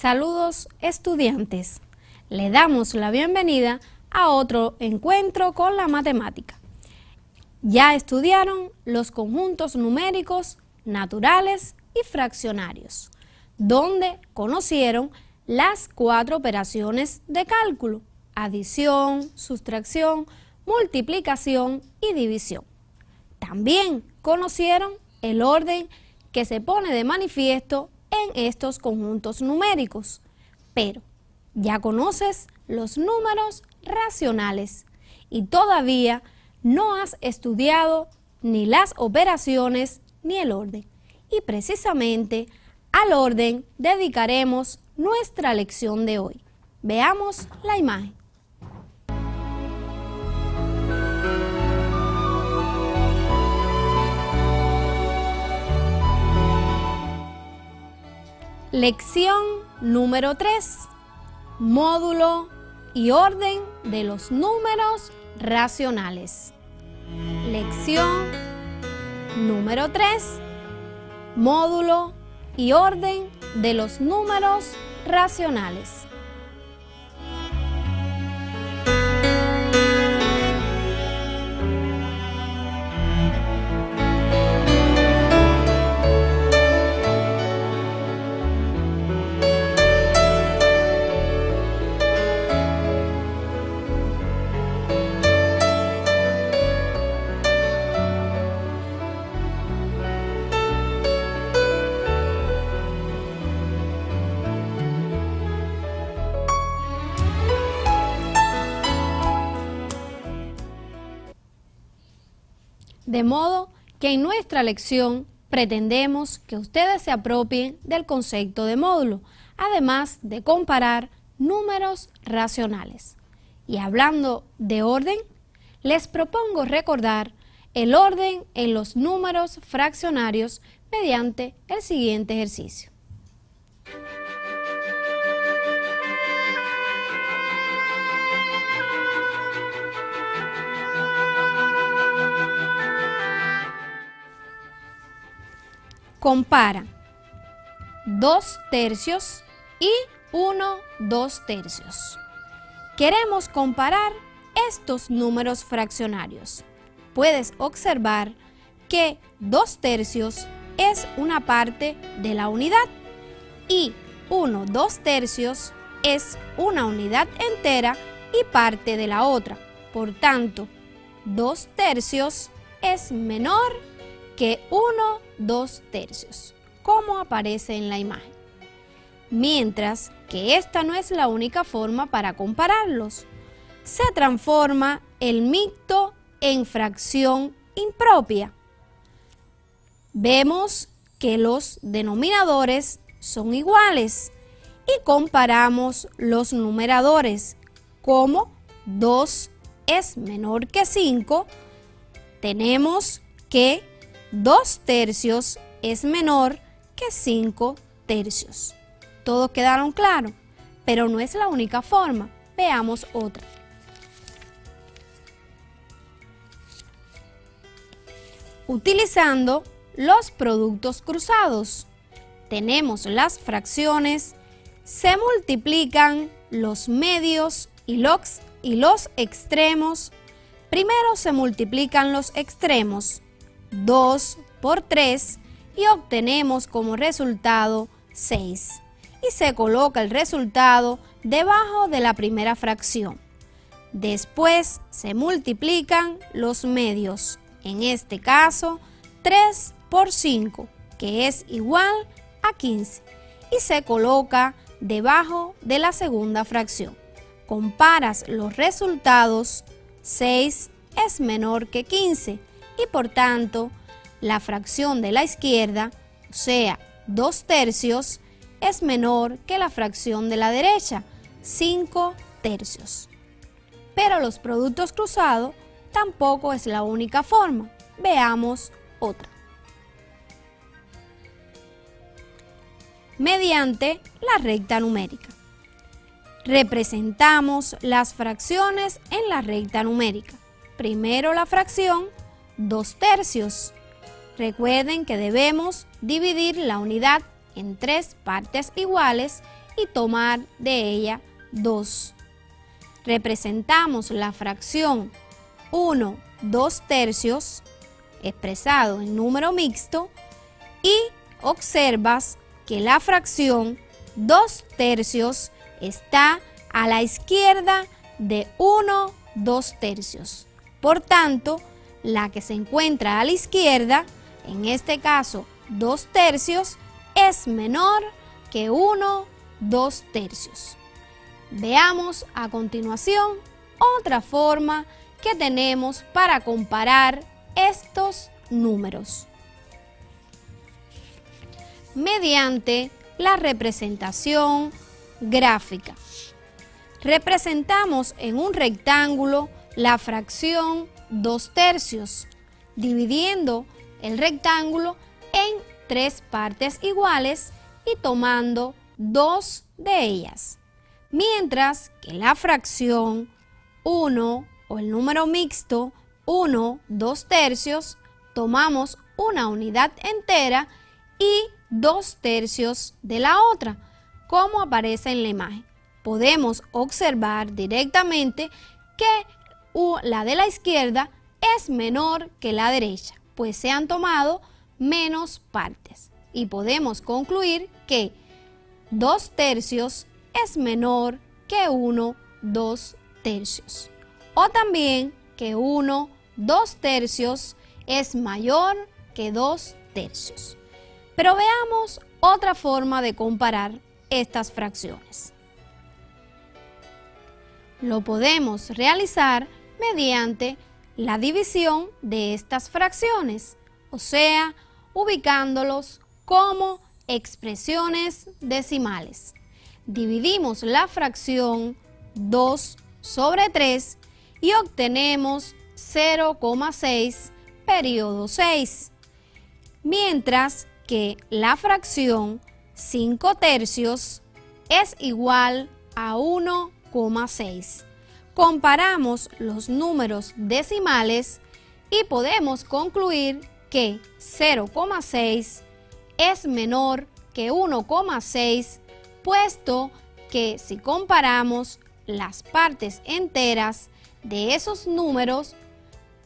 Saludos estudiantes, le damos la bienvenida a otro encuentro con la matemática. Ya estudiaron los conjuntos numéricos, naturales y fraccionarios, donde conocieron las 4 operaciones de cálculo: adición, sustracción, multiplicación y división. También conocieron el orden que se pone de manifiesto en estos conjuntos numéricos, pero ya conoces los números racionales y todavía no has estudiado ni las operaciones ni el orden. Y precisamente al orden dedicaremos nuestra lección de hoy. Veamos la imagen. Lección número 3. Módulo y orden de los números racionales. Lección número 3. Módulo y orden de los números racionales. De modo que en nuestra lección pretendemos que ustedes se apropien del concepto de módulo, además de comparar números racionales. Y hablando de orden, les propongo recordar el orden en los números fraccionarios mediante el siguiente ejercicio. Compara 2 tercios y 1 2/3. Queremos comparar estos números fraccionarios. Puedes observar que 2 tercios es una parte de la unidad y 1 2/3 es una unidad entera y parte de la otra. Por tanto, 2 tercios es menor que 1 2/3, como aparece en la imagen. Mientras que esta no es la única forma para compararlos. Se transforma el mixto en fracción impropia. Vemos que los denominadores son iguales y comparamos los numeradores. Como 2 es menor que 5, tenemos que 2 tercios es menor que 5 tercios. ¿Todos quedaron claros? Pero no es la única forma. Veamos otra. Utilizando los productos cruzados, tenemos las fracciones, se multiplican los medios y los extremos. Primero se multiplican los extremos, 2 por 3, y obtenemos como resultado 6. Y se coloca el resultado debajo de la primera fracción. Después se multiplican los medios, en este caso 3 por 5, que es igual a 15, y se coloca debajo de la segunda fracción. Comparas los resultados, 6 es menor que 15, y por tanto, la fracción de la izquierda, o sea, 2 tercios, es menor que la fracción de la derecha, 5 tercios. Pero los productos cruzados tampoco es la única forma. Veamos otra. Mediante la recta numérica. Representamos las fracciones en la recta numérica. Primero la fracción 2 tercios. Recuerden que debemos dividir la unidad en 3 partes iguales y tomar de ella 2. Representamos la fracción 1 2/3 expresado en número mixto y observas que la fracción 2/3 está a la izquierda de 1 2/3. Por tanto, la que se encuentra a la izquierda, en este caso 2/3, es menor que 1 2/3. Veamos a continuación otra forma que tenemos para comparar estos números. Mediante la representación gráfica. Representamos en un rectángulo la fracción 2/3, dividiendo el rectángulo en 3 partes iguales y tomando 2 de ellas. Mientras que la fracción 1 o el número mixto 1 2/3 tomamos una unidad entera y 2/3 de la otra, como aparece en la imagen. Podemos observar directamente que la de la izquierda es menor que la derecha, pues se han tomado menos partes. Y podemos concluir que 2/3 es menor que 1 2/3. O también que 1 2/3 es mayor que 2/3. Pero veamos otra forma de comparar estas fracciones. Lo podemos realizar mediante la división de estas fracciones, o sea, ubicándolos como expresiones decimales. Dividimos la fracción 2/3 y obtenemos 0,6 periodo 6, mientras que la fracción 5/3 es igual a 1,6. Comparamos los números decimales y podemos concluir que 0,6 es menor que 1,6, puesto que si comparamos las partes enteras de esos números,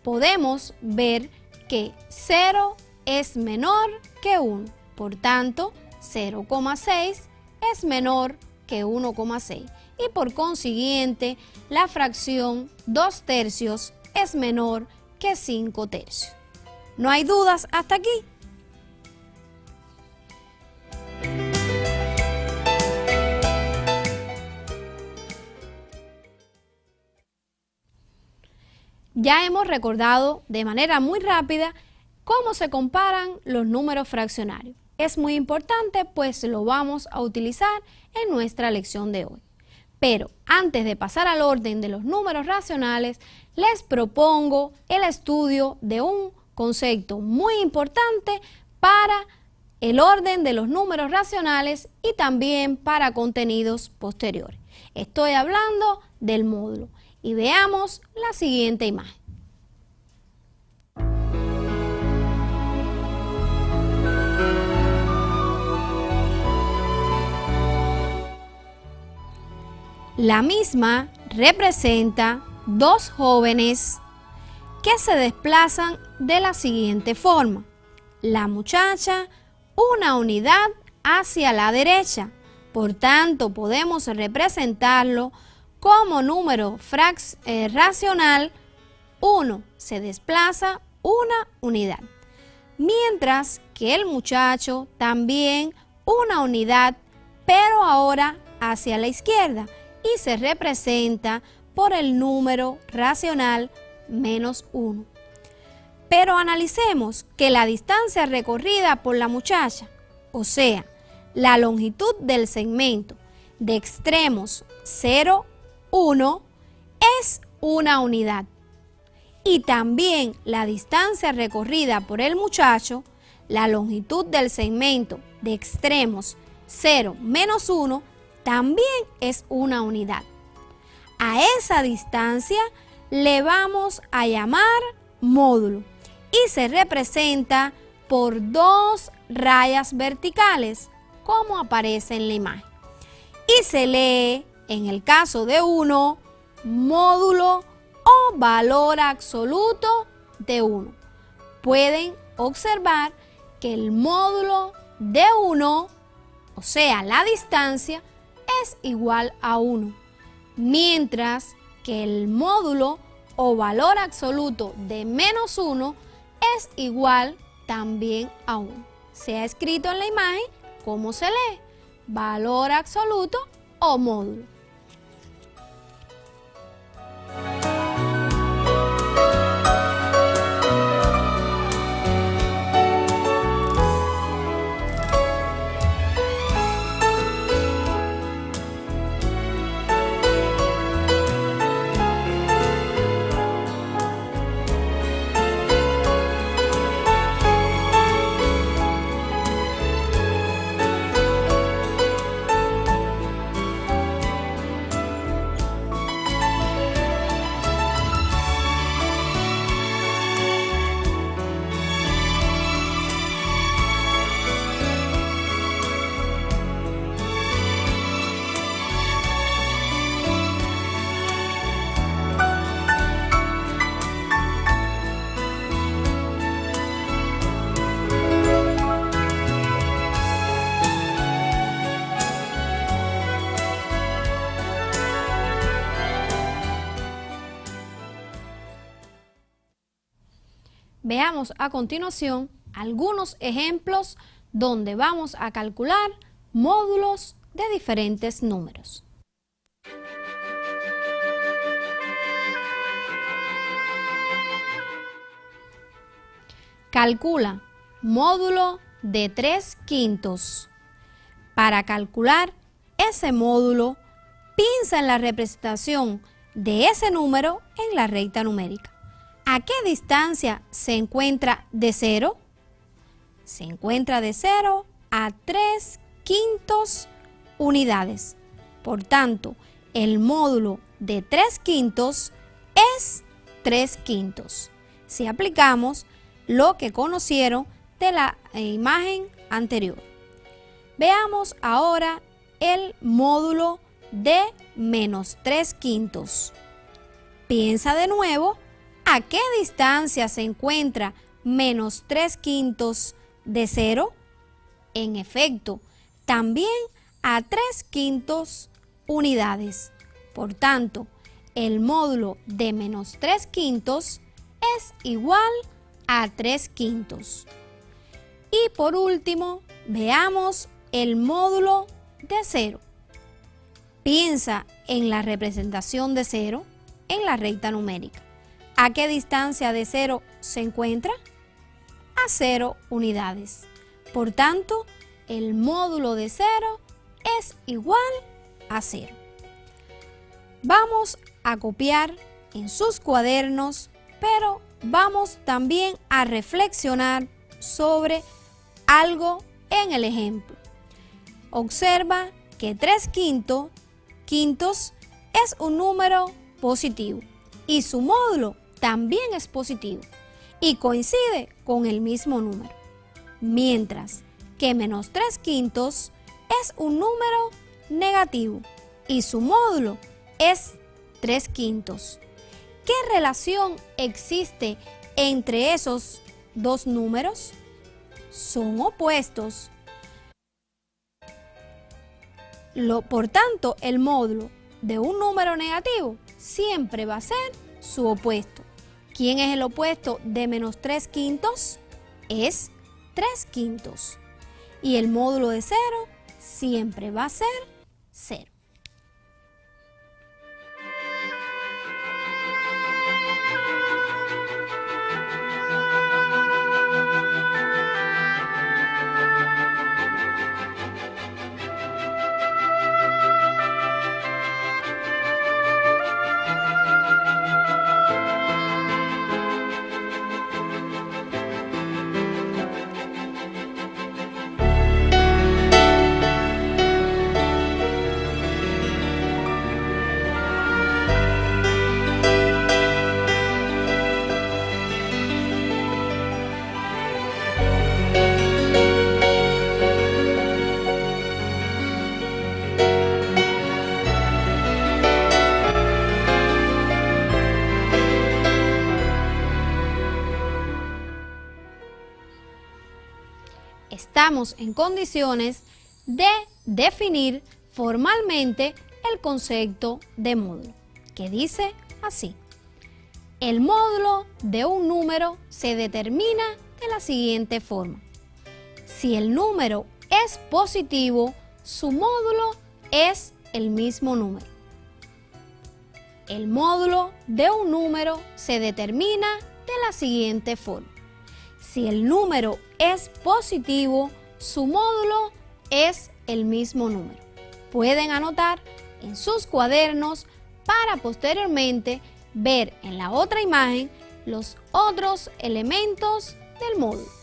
podemos ver que 0 es menor que 1. Por tanto, 0,6 es menor que 1,6. Y por consiguiente, la fracción 2/3 es menor que 5/3. ¿No hay dudas hasta aquí? Ya hemos recordado de manera muy rápida cómo se comparan los números fraccionarios. Es muy importante, pues lo vamos a utilizar en nuestra lección de hoy. Pero antes de pasar al orden de los números racionales, les propongo el estudio de un concepto muy importante para el orden de los números racionales y también para contenidos posteriores. Estoy hablando del módulo y veamos la siguiente imagen. La misma representa dos jóvenes que se desplazan de la siguiente forma. La muchacha, una unidad hacia la derecha, por tanto podemos representarlo como número racional. 1 se desplaza una unidad, mientras que el muchacho también una unidad, pero ahora hacia la izquierda, y se representa por el número racional -1. Pero analicemos que la distancia recorrida por la muchacha, o sea, la longitud del segmento de extremos 0, 1, es una unidad. Y también la distancia recorrida por el muchacho, la longitud del segmento de extremos 0, -1, también es una unidad. A esa distancia le vamos a llamar módulo y se representa por dos rayas verticales, como aparece en la imagen. y se lee, en el caso de 1, módulo o valor absoluto de 1. Pueden observar que el módulo de 1, o sea, la distancia, es igual a 1, mientras que el módulo o valor absoluto de menos 1 es igual también a 1. Se ha escrito en la imagen cómo se lee, valor absoluto o módulo. Veamos a continuación algunos ejemplos donde vamos a calcular módulos de diferentes números. Calcula módulo de 3/5. Para calcular ese módulo, piensa en la representación de ese número en la recta numérica. ¿A qué distancia se encuentra de 0? Se encuentra de 0 a 3/5 unidades. Por tanto, el módulo de 3/5 es 3/5. Si aplicamos lo que conocieron de la imagen anterior. Veamos ahora el módulo de menos 3/5. Piensa de nuevo. ¿A qué distancia se encuentra menos 3/5 de 0? En efecto, también a 3/5 unidades. Por tanto, el módulo de menos 3/5 es igual a 3/5. Y por último, veamos el módulo de 0. Piensa en la representación de 0 en la recta numérica. ¿A qué distancia de 0 se encuentra? A 0 unidades. Por tanto, el módulo de 0 es igual a 0. Vamos a copiar en sus cuadernos, pero vamos también a reflexionar sobre algo en el ejemplo. Observa que 3/5 es un número positivo y su módulo también es positivo y coincide con el mismo número, mientras que menos 3/5 es un número negativo y su módulo es 3/5. ¿Qué relación existe entre esos dos números? Son opuestos. Por tanto, el módulo de un número negativo siempre va a ser su opuesto. ¿Quién es el opuesto de menos 3/5? Es 3/5. Y el módulo de 0 siempre va a ser 0. estamos en condiciones de definir formalmente el concepto de módulo, que dice así: el módulo de un número se determina de la siguiente forma. Si el número es positivo, su módulo es el mismo número. El módulo de un número se determina de la siguiente forma. Si el número es positivo, su módulo es el mismo número. Pueden anotar en sus cuadernos para posteriormente ver en la otra imagen los otros elementos del módulo.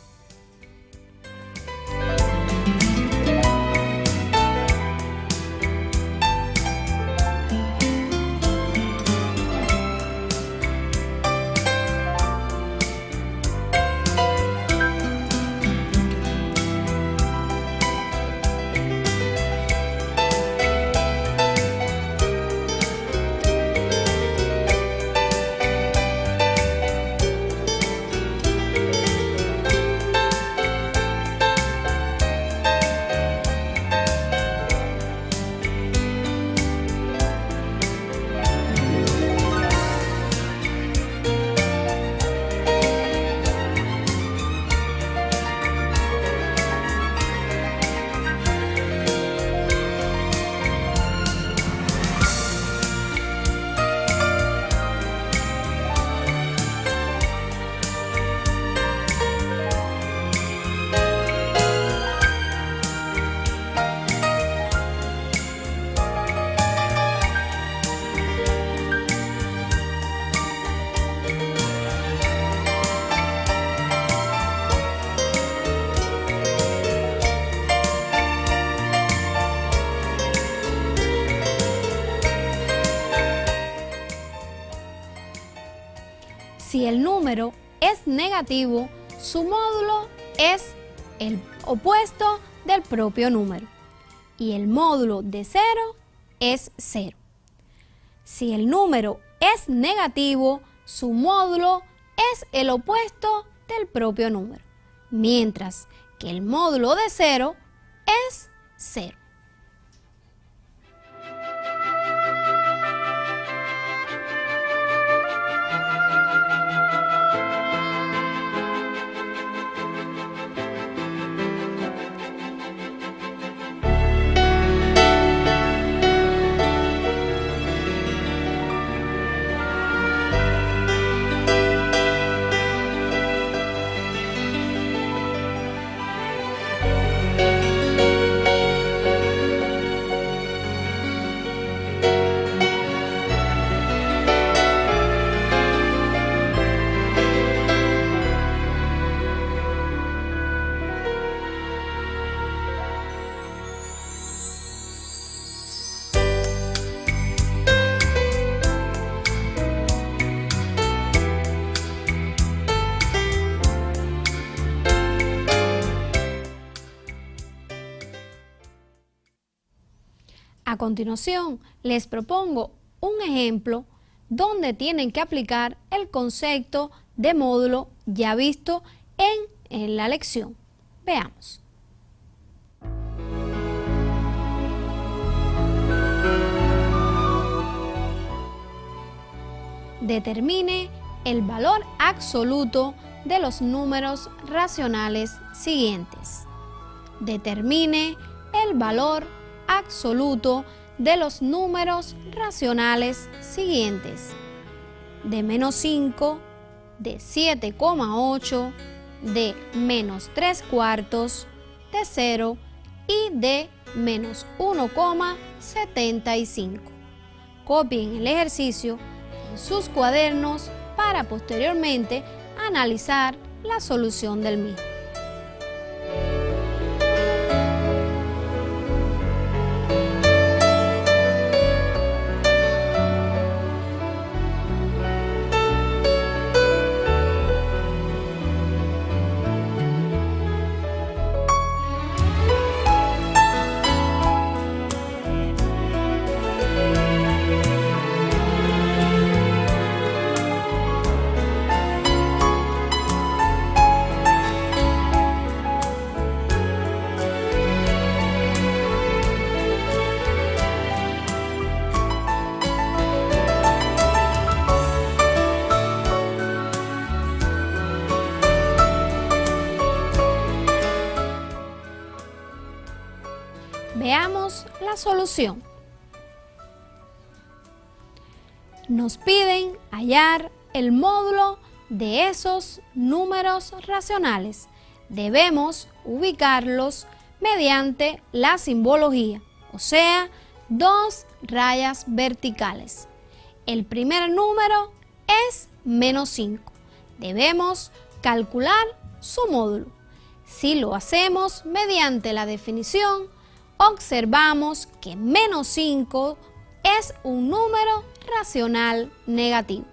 Si el número es negativo, su módulo es el opuesto del propio número y el módulo de 0 es 0. Si el número es negativo, su módulo es el opuesto del propio número, mientras que el módulo de 0 es 0. A continuación, les propongo un ejemplo donde tienen que aplicar el concepto de módulo ya visto en la lección. Veamos. Determine el valor absoluto de los números racionales siguientes. Determine el valor absoluto de los números racionales siguientes: de menos 5, de 7,8, de menos 3 cuartos, de 0 y de menos 1,75. Copien el ejercicio en sus cuadernos para posteriormente analizar la solución del mismo. Veamos la solución. Nos piden hallar el módulo de esos números racionales. Debemos ubicarlos mediante la simbología, o sea, dos rayas verticales. El primer número es menos 5. Debemos calcular su módulo. Si lo hacemos mediante la definición, observamos que menos 5 es un número racional negativo.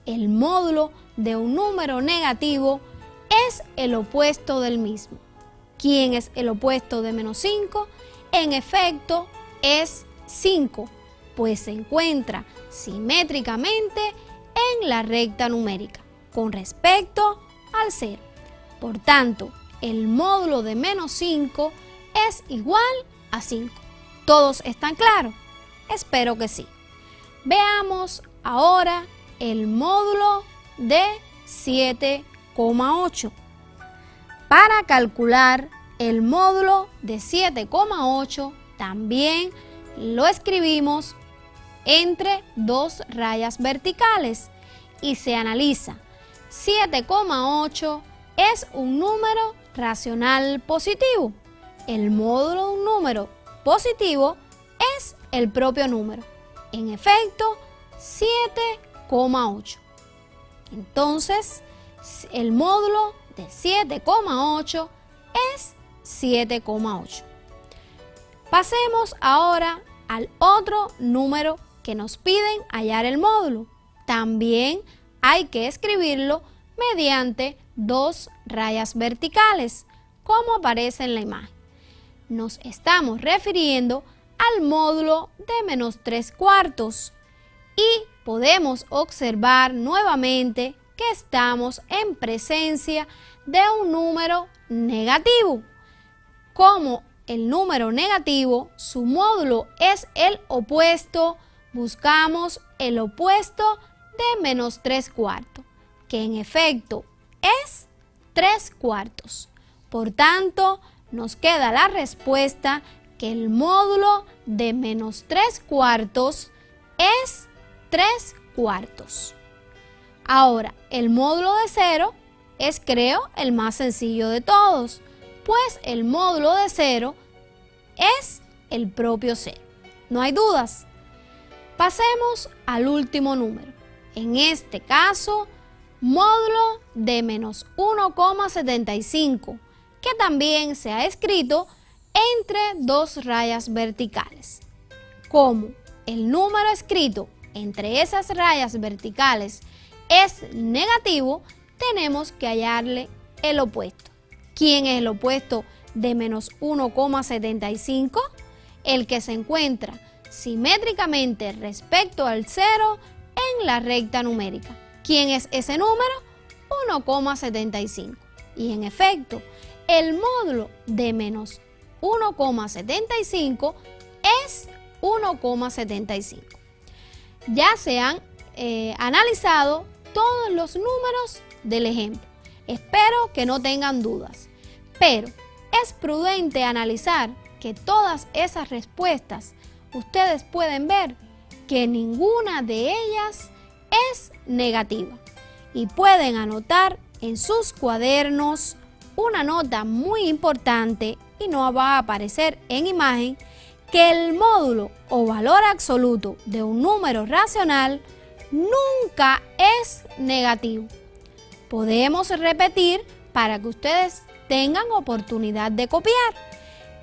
El módulo de un número negativo es el opuesto del mismo. ¿Quién es el opuesto de menos 5? En efecto, es 5, pues se encuentra simétricamente en la recta numérica con respecto al 0. Por tanto, el módulo de menos 5 es igual a 5. ¿Todos están claros? Espero que sí. Veamos ahora el módulo de 7,8. Para calcular el módulo de 7,8 también lo escribimos entre dos rayas verticales y se analiza. 7,8 es un número racional positivo. El módulo de un número positivo es el propio número. En efecto, 7,8. Entonces, el módulo de 7,8 es 7,8. Pasemos ahora al otro número que nos piden hallar el módulo. También hay que escribirlo mediante dos rayas verticales, como aparece en la imagen. Nos estamos refiriendo al módulo de menos 3/4 y podemos observar nuevamente que estamos en presencia de un número negativo. Como el número negativo, su módulo es el opuesto, buscamos el opuesto de menos 3/4, que en efecto es 3/4. Por tanto, nos queda la respuesta que el módulo de menos 3/4 es 3/4. Ahora, el módulo de 0 es, creo, el más sencillo de todos, pues el módulo de 0 es el propio 0. No hay dudas. Pasemos al último número. En este caso, módulo de menos 1,75, que también se ha escrito entre dos rayas verticales. Como el número escrito entre esas rayas verticales es negativo, tenemos que hallarle el opuesto. ¿Quién es el opuesto de menos 1,75? El que se encuentra simétricamente respecto al 0 en la recta numérica. ¿Quién es ese número? 1,75. Y en efecto, el módulo de menos 1,75 es 1,75. Ya se han analizado todos los números del ejemplo. Espero que no tengan dudas, pero es prudente analizar que todas esas respuestas ustedes pueden ver que ninguna de ellas es negativa y pueden anotar en sus cuadernos una nota muy importante y no va a aparecer en imagen, que el módulo o valor absoluto de un número racional nunca es negativo. Podemos repetir para que ustedes tengan oportunidad de copiar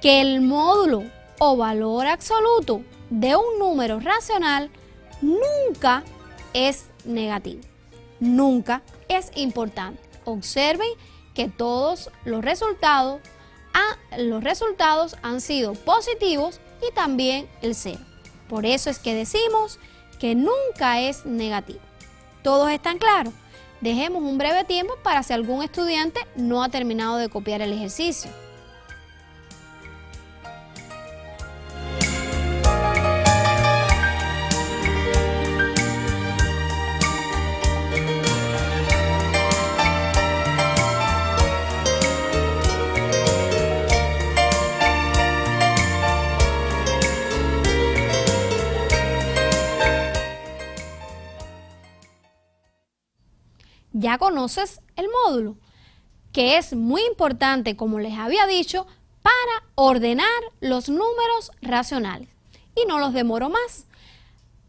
que el módulo o valor absoluto de un número racional nunca es negativo. Nunca es importante. Observen que todos los resultados han sido positivos y también el 0. Por eso es que decimos que nunca es negativo. ¿Todos están claros? Dejemos un breve tiempo para si algún estudiante no ha terminado de copiar el ejercicio. ya conoces el módulo, que es muy importante, como les había dicho, para ordenar los números racionales. Y no los demoro más.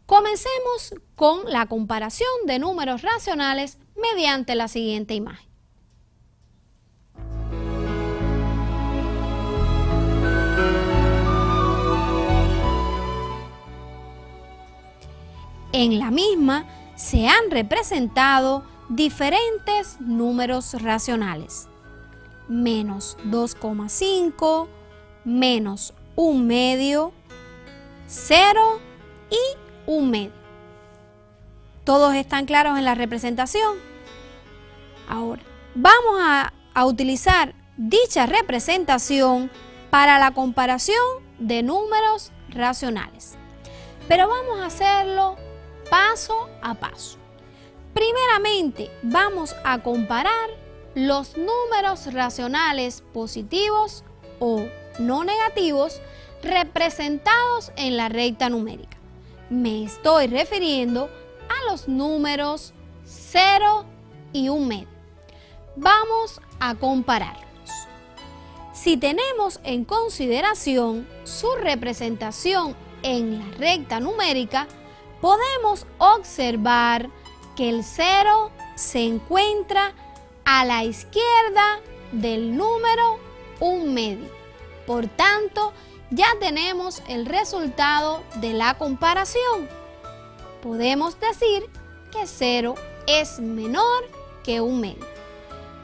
Comencemos con la comparación de números racionales mediante la siguiente imagen. En la misma se han representado diferentes números racionales: menos 2,5, menos 1/2, 0 y 1/2. ¿Todos están claros en la representación? Ahora, vamos a utilizar dicha representación para la comparación de números racionales. Pero vamos a hacerlo paso a paso. Primeramente, vamos a comparar los números racionales positivos o no negativos representados en la recta numérica. Me estoy refiriendo a los números 0 y 1/2. Vamos a compararlos. Si tenemos en consideración su representación en la recta numérica, podemos observar que el 0 se encuentra a la izquierda del número 1/2. Por tanto, ya tenemos el resultado de la comparación. Podemos decir que 0 es menor que 1/2.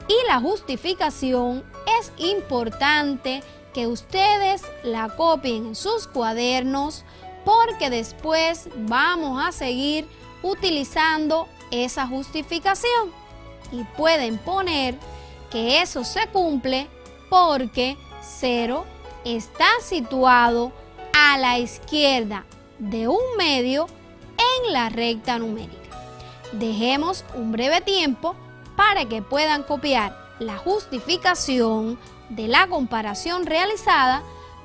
Y la justificación es importante que ustedes la copien en sus cuadernos, porque después vamos a seguir utilizando esa justificación. Y pueden poner que eso se cumple porque 0 está situado a la izquierda de 1/2 en la recta numérica. Dejemos un breve tiempo para que puedan copiar la justificación de la comparación realizada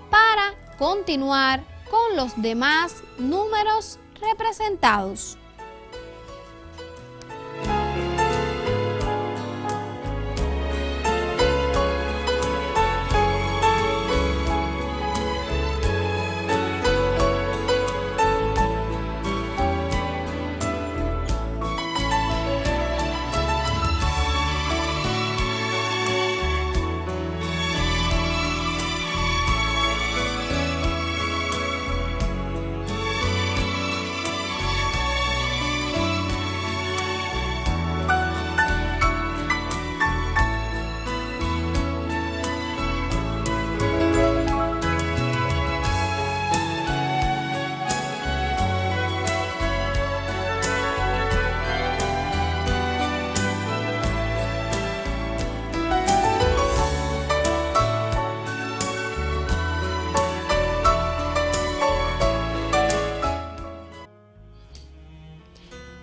para continuar con los demás números representados.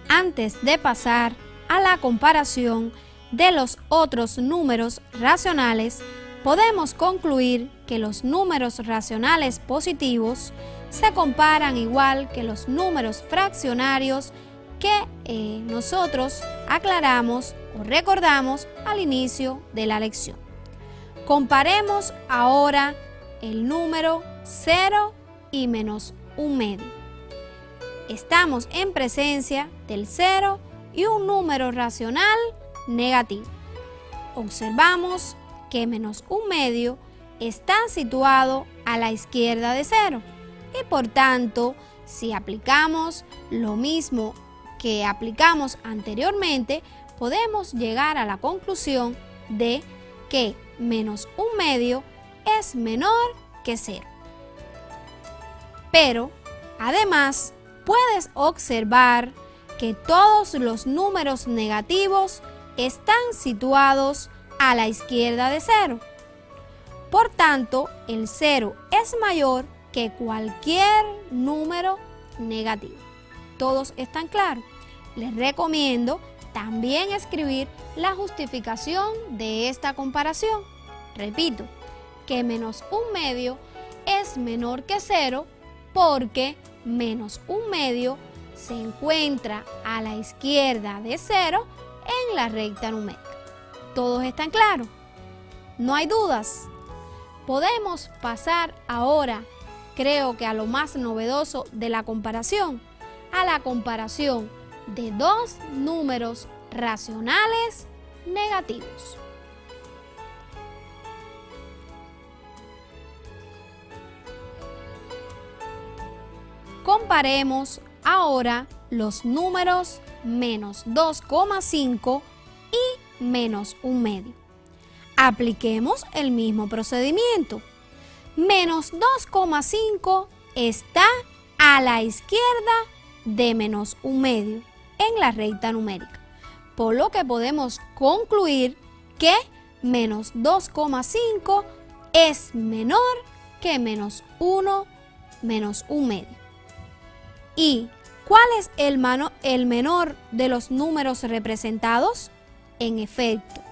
Antes de pasar a la comparación de los otros números racionales, podemos concluir que los números racionales positivos se comparan igual que los números fraccionarios que nosotros aclaramos o recordamos al inicio de la lección. Comparemos ahora el número 0 y menos 1/2. Estamos en presencia del 0 y un número racional negativo. Observamos que menos 1/2 está situado a la izquierda de 0 y por tanto, si aplicamos lo mismo que aplicamos anteriormente, podemos llegar a la conclusión de que menos 1/2 es menor que 0. Pero, además, puedes observar que todos los números negativos están situados a la izquierda de 0. Por tanto, el 0 es mayor que cualquier número negativo. ¿Todos están claros? Les recomiendo también escribir la justificación de esta comparación. Repito, que menos 1/2 es menor que 0 porque menos 1/2 se encuentra a la izquierda de 0 en la recta numérica. ¿Todos están claros? ¿No hay dudas? Podemos pasar ahora, creo que a lo más novedoso de la comparación, a la comparación de dos números racionales negativos. Comparemos ahora los números menos 2,5 y menos 1/2. Apliquemos el mismo procedimiento. Menos 2,5 está a la izquierda de menos 1/2 en la recta numérica, por lo que podemos concluir que menos 2,5 es menor que menos 1 menos 1/2. ¿Y cuál es el menor de los números representados? En efecto,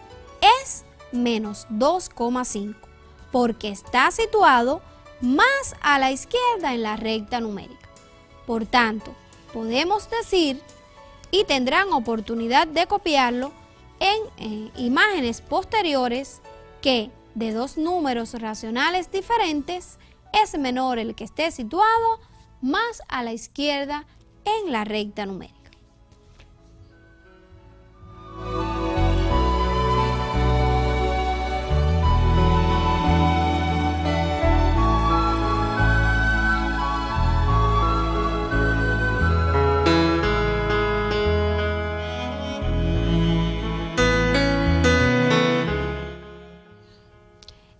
es menos 2,5, porque está situado más a la izquierda en la recta numérica. Por tanto, podemos decir, y tendrán oportunidad de copiarlo en imágenes posteriores, que de dos números racionales diferentes es menor el que esté situado más a la izquierda en la recta numérica.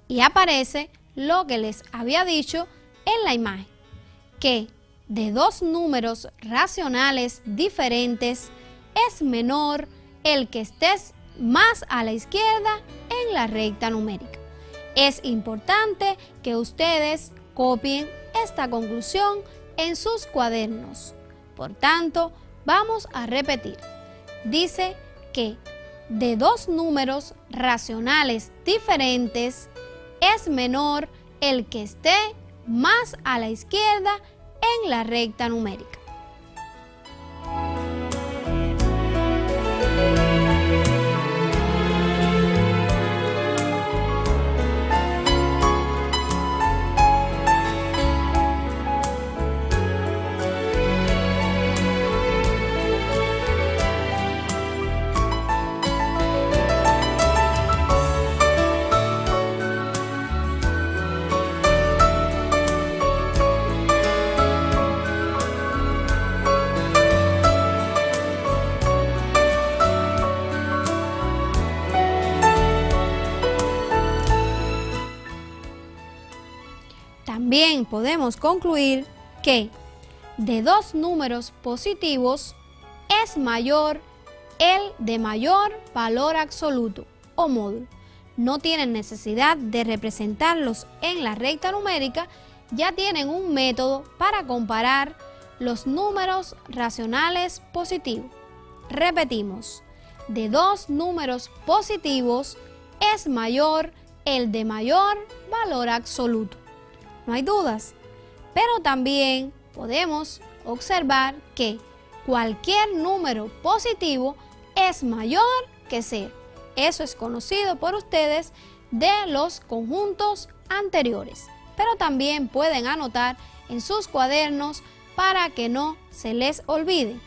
Y aparece lo que les había dicho en la imagen, que de dos números racionales diferentes es menor el que esté más a la izquierda en la recta numérica. Es importante que ustedes copien esta conclusión en sus cuadernos. Por tanto, vamos a repetir. Dice que de dos números racionales diferentes es menor el que esté más a la izquierda en la recta numérica. También podemos concluir que de dos números positivos es mayor el de mayor valor absoluto o módulo. No tienen necesidad de representarlos en la recta numérica, ya tienen un método para comparar los números racionales positivos. Repetimos, de dos números positivos es mayor el de mayor valor absoluto. No hay dudas, pero también podemos observar que cualquier número positivo es mayor que 0. Eso es conocido por ustedes de los conjuntos anteriores, pero también pueden anotar en sus cuadernos para que no se les olvide.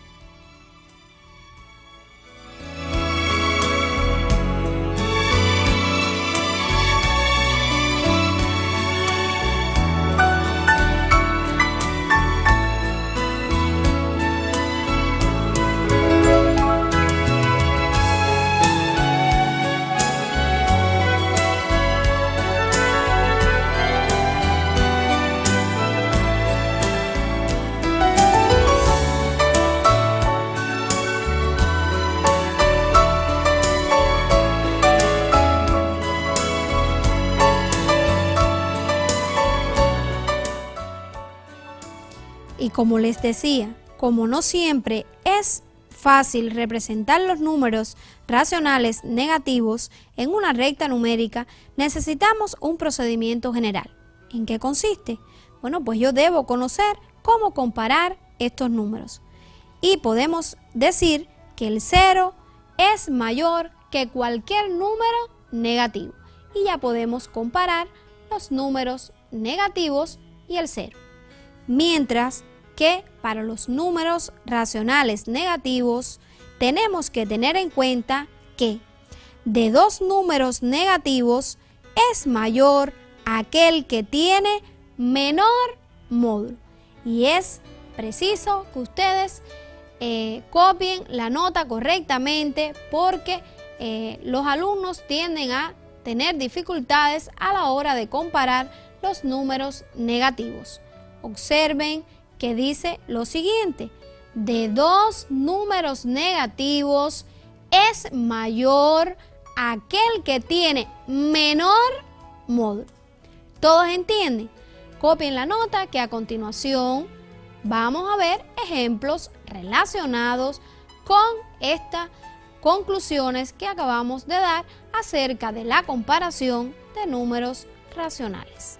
Y como les decía, como no siempre es fácil representar los números racionales negativos en una recta numérica, necesitamos un procedimiento general. ¿En qué consiste? Bueno, pues yo debo conocer cómo comparar estos números. Y podemos decir que el 0 es mayor que cualquier número negativo. Y ya podemos comparar los números negativos y el 0. Mientras que para los números racionales negativos tenemos que tener en cuenta que de dos números negativos es mayor aquel que tiene menor módulo. Y es preciso que ustedes copien la nota correctamente porque los alumnos tienden a tener dificultades a la hora de comparar los números negativos. Observen que dice lo siguiente: de dos números negativos es mayor aquel que tiene menor módulo. ¿Todos entienden? Copien la nota que a continuación vamos a ver ejemplos relacionados con estas conclusiones que acabamos de dar acerca de la comparación de números racionales.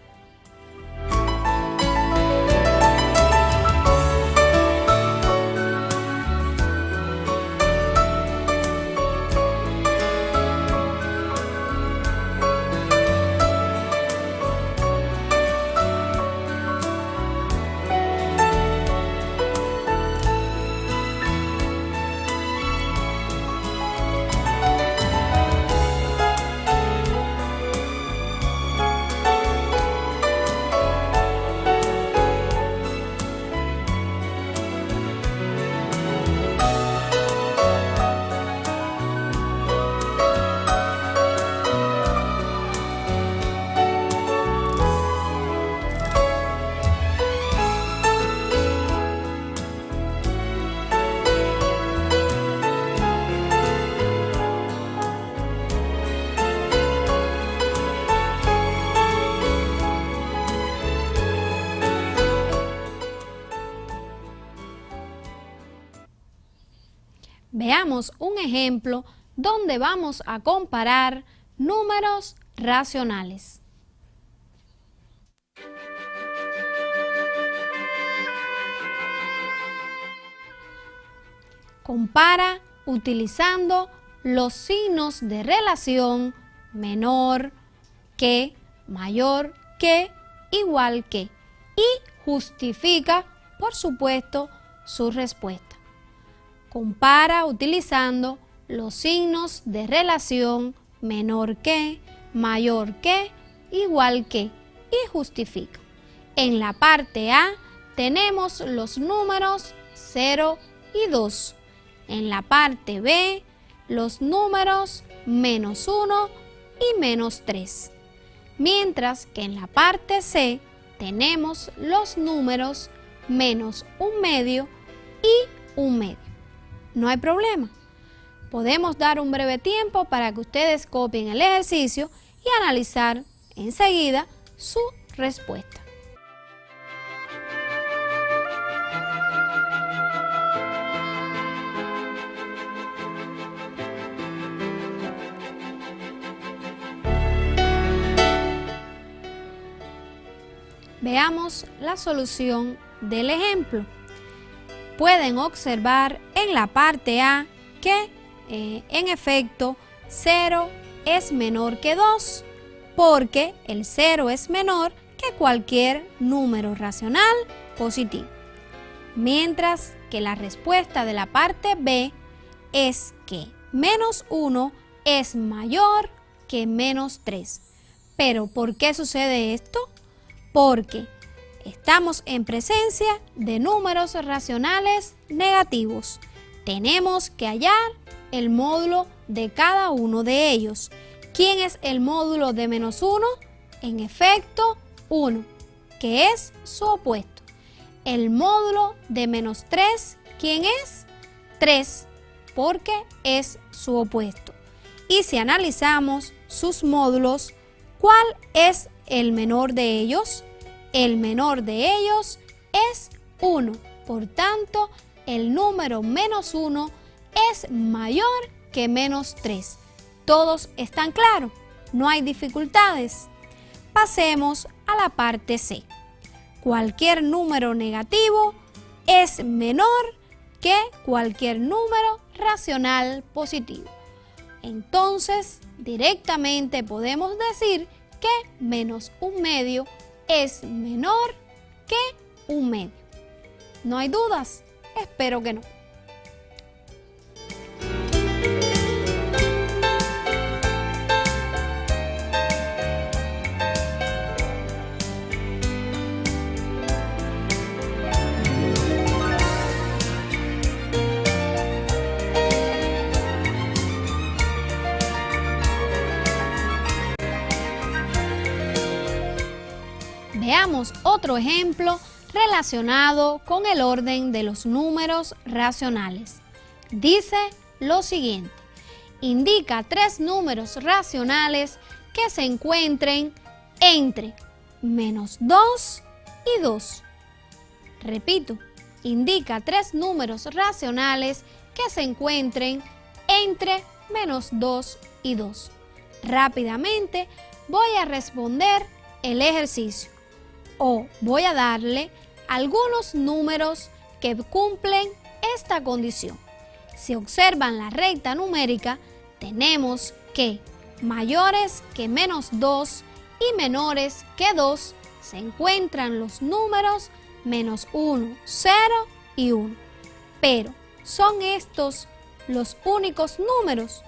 Veamos un ejemplo donde vamos a comparar números racionales. Compara utilizando los signos de relación menor que, mayor que, igual que, y justifica, por supuesto, su respuesta. Compara utilizando los signos de relación menor que, mayor que, igual que, y justifica. En la parte A tenemos los números 0 y 2. En la parte B, los números menos 1 y menos 3. Mientras que en la parte C tenemos los números menos 1/2 y 1/2. No hay problema. Podemos dar un breve tiempo para que ustedes copien el ejercicio y analizar enseguida su respuesta. Veamos la solución del ejemplo. Pueden observar en la parte A que, en efecto, 0 es menor que 2, porque el 0 es menor que cualquier número racional positivo. Mientras que la respuesta de la parte B es que menos 1 es mayor que menos 3. ¿Pero por qué sucede esto? Porque estamos en presencia de números racionales negativos. Tenemos que hallar el módulo de cada uno de ellos. ¿Quién es el módulo de menos 1? En efecto, 1, que es su opuesto. El módulo de menos 3, ¿quién es? 3, porque es su opuesto. Y si analizamos sus módulos, ¿cuál es el menor de ellos? El menor de ellos es 1. Por tanto, el número menos 1 es mayor que menos 3. ¿Todos están claros? ¿No hay dificultades? Pasemos a la parte C. Cualquier número negativo es menor que cualquier número racional positivo. Entonces, directamente podemos decir que menos un medio es menor que un medio. ¿No hay dudas? Espero que no. Veamos otro ejemplo relacionado con el orden de los números racionales. Dice lo siguiente: indica 3 números racionales que se encuentren entre menos 2 y 2. Repito, indica 3 números racionales que se encuentren entre menos 2 y 2. Rápidamente voy a responder el ejercicio, o voy a darle algunos números que cumplen esta condición. Si observan la recta numérica, tenemos que mayores que menos 2 y menores que 2 se encuentran los números menos 1, 0 y 1. Pero, ¿son estos los únicos números?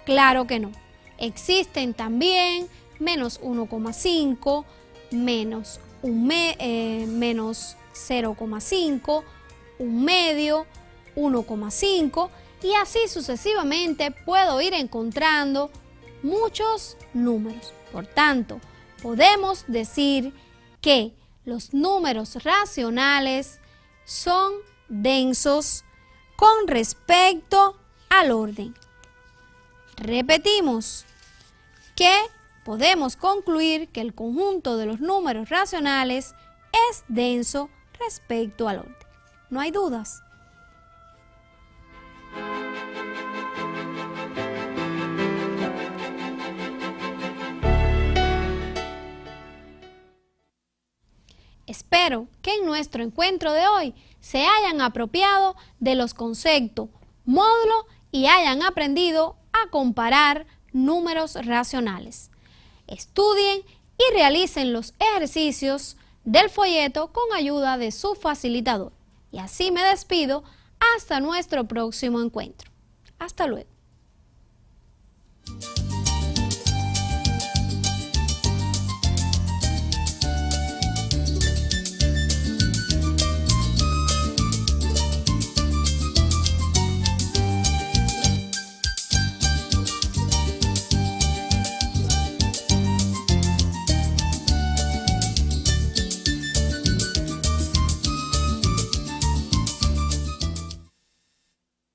Claro que no. Existen también menos 1,5, menos 0,5, un medio, 1,5 y así sucesivamente puedo ir encontrando muchos números. Por tanto, podemos decir que los números racionales son densos con respecto al orden. Repetimos que podemos concluir que el conjunto de los números racionales es denso respecto al orden. ¿No hay dudas? Espero que en nuestro encuentro de hoy se hayan apropiado de los conceptos módulo y hayan aprendido a comparar números racionales. Estudien y realicen los ejercicios del folleto con ayuda de su facilitador. Y así me despido hasta nuestro próximo encuentro. Hasta luego.